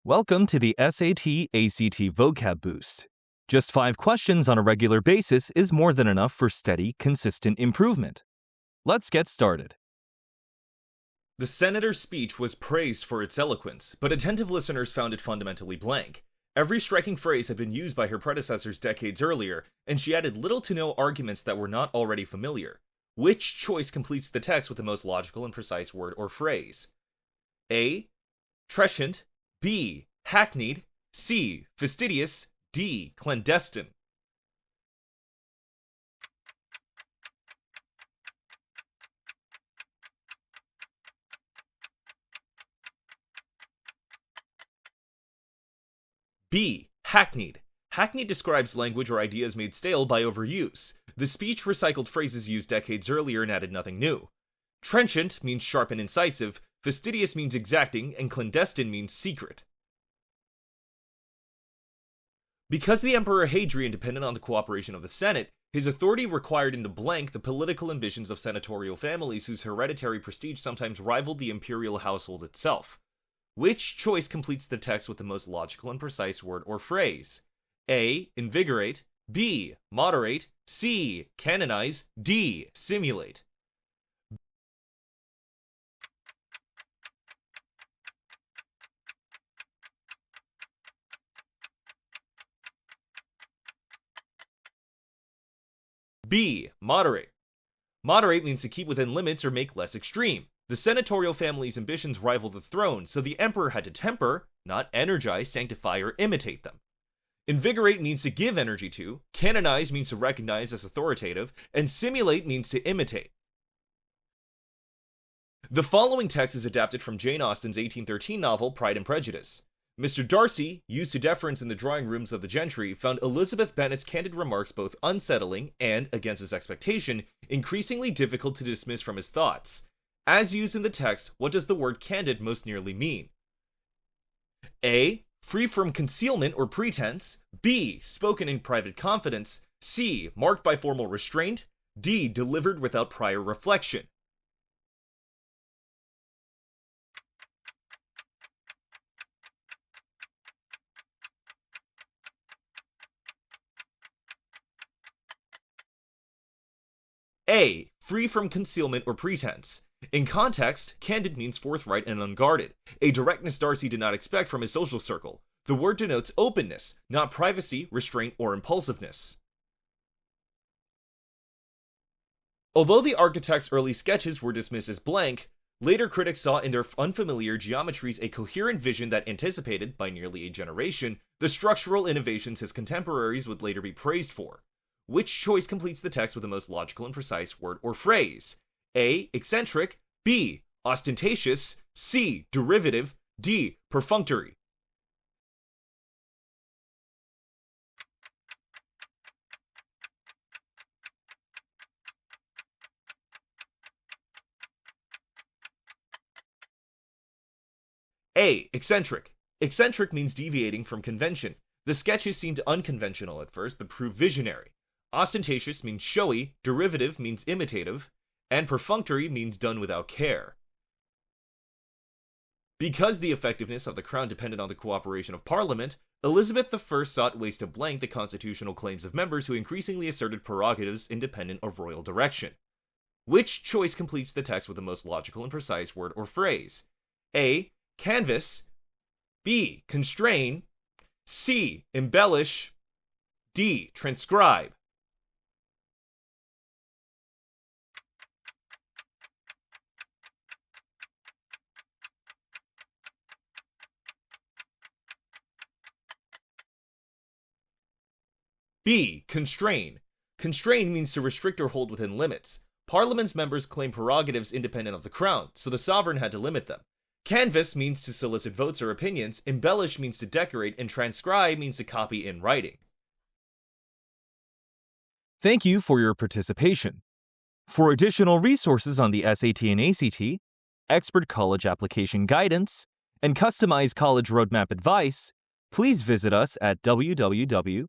Welcome to the SAT ACT Vocab Boost. Just 5 questions on a regular basis is more than enough for steady, consistent improvement. Let's get started. The senator's speech was praised for its eloquence, but attentive listeners found it fundamentally blank. Every striking phrase had been used by her predecessors decades earlier, and she added little to no arguments that were not already familiar. Which choice completes the text with the most logical and precise word or phrase? A. Prescient. B. Hackneyed. C. Fastidious. D. Clandestine. B. Hackneyed. Hackneyed describes language or ideas made stale by overuse. The speech recycled phrases used decades earlier and added nothing new. Trenchant means sharp and incisive, fastidious means exacting, and clandestine means secret. Because the Emperor Hadrian depended on the cooperation of the Senate, his authority required him to blank the political ambitions of senatorial families whose hereditary prestige sometimes rivaled the imperial household itself. Which choice completes the text with the most logical and precise word or phrase? A. Invigorate. B. Moderate. C. Canonize. D. Simulate. B. Moderate. Moderate means to keep within limits or make less extreme. The senatorial family's ambitions rival the throne, so the emperor had to temper, not energize, sanctify, or imitate them. Invigorate means to give energy to, canonize means to recognize as authoritative, and simulate means to imitate. The following text is adapted from Jane Austen's 1813 novel Pride and Prejudice. Mr. Darcy, used to deference in the drawing rooms of the gentry, found Elizabeth Bennet's candid remarks both unsettling and, against his expectation, increasingly difficult to dismiss from his thoughts. As used in the text, what does the word candid most nearly mean? A. Free from concealment or pretense. B. Spoken in private confidence. C. Marked by formal restraint. D. Delivered without prior reflection. A. Free from concealment or pretense. In context, candid means forthright and unguarded, a directness Darcy did not expect from his social circle. The word denotes openness, not privacy, restraint, or impulsiveness. Although the architect's early sketches were dismissed as blank, later critics saw in their unfamiliar geometries a coherent vision that anticipated, by nearly a generation, the structural innovations his contemporaries would later be praised for. Which choice completes the text with the most logical and precise word or phrase? A. Eccentric. B. Ostentatious. C. Derivative. D. Perfunctory. A. Eccentric. Eccentric means deviating from convention. The sketches seemed unconventional at first, but proved visionary. Ostentatious means showy, derivative means imitative, and perfunctory means done without care. Because the effectiveness of the crown depended on the cooperation of Parliament, Elizabeth I sought ways to blank the constitutional claims of members who increasingly asserted prerogatives independent of royal direction. Which choice completes the text with the most logical and precise word or phrase? A. Canvass. B. Constrain. C. Embellish. D. Transcribe. B. Constrain. Constrain means to restrict or hold within limits. Parliament's members claim prerogatives independent of the crown, so the sovereign had to limit them. Canvass means to solicit votes or opinions, embellish means to decorate, and transcribe means to copy in writing. Thank you for your participation. For additional resources on the SAT and ACT, expert college application guidance, and customized college roadmap advice, please visit us at www.jsedu.com.